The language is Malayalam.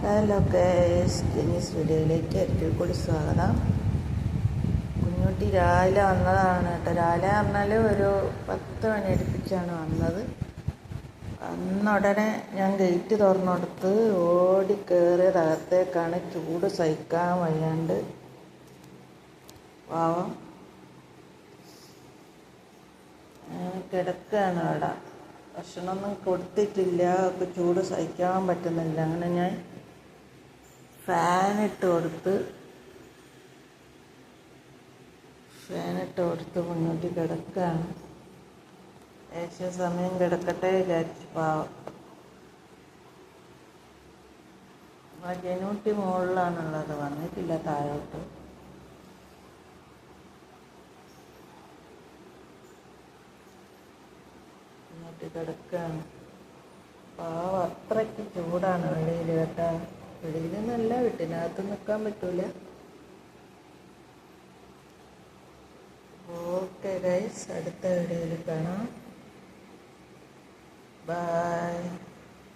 ഹലോ ഗൈസ്, ജെനീസ് വീഡിയോയിലേക്ക് ഒരിക്കൽ കൂടി സ്വാഗതം. കുഞ്ഞുട്ടി രാവിലെ വന്നതാണ് കേട്ടോ. രാവിലെ പറഞ്ഞാൽ ഒരു 10 മണി അടുപ്പിച്ചാണ് വന്നത്. വന്ന ഉടനെ ഞാൻ ഗേറ്റ് തുറന്നു കൊടുത്ത് ഓടി കയറിയത് അകത്തേക്കാണ്. ചൂട് സഹിക്കാൻ വയ്യാണ്ട് പാവം കിടക്കുകയാണ് അവിടെ. ഭക്ഷണമൊന്നും കൊടുത്തിട്ടില്ല, ഒക്കെ ചൂട് സഹിക്കാൻ പറ്റുന്നില്ല. അങ്ങനെ ഞാൻ ഫാനിട്ട് കൊടുത്ത് മുന്നോട്ട് കിടക്കുകയാണ്. ഏകദേശം സമയം കിടക്കട്ടെ വിചാരിച്ചു. പാവം ആ ജനൂട്ടി മുകളിലാണുള്ളത്, വന്നിട്ടില്ല താഴോട്ട്. മുന്നോട്ട് കിടക്കുകയാണ്. പാവം അത്രയ്ക്ക് ചൂടാണ് വെളിയിൽ കേട്ടാ. വെളിയിൽ നിന്നല്ല, വീട്ടിനകത്ത് നിൽക്കാൻ പറ്റൂല. ഓക്കെ ഗൈസ്, അടുത്ത വീഡിയോയിൽ കാണാം. ബൈ.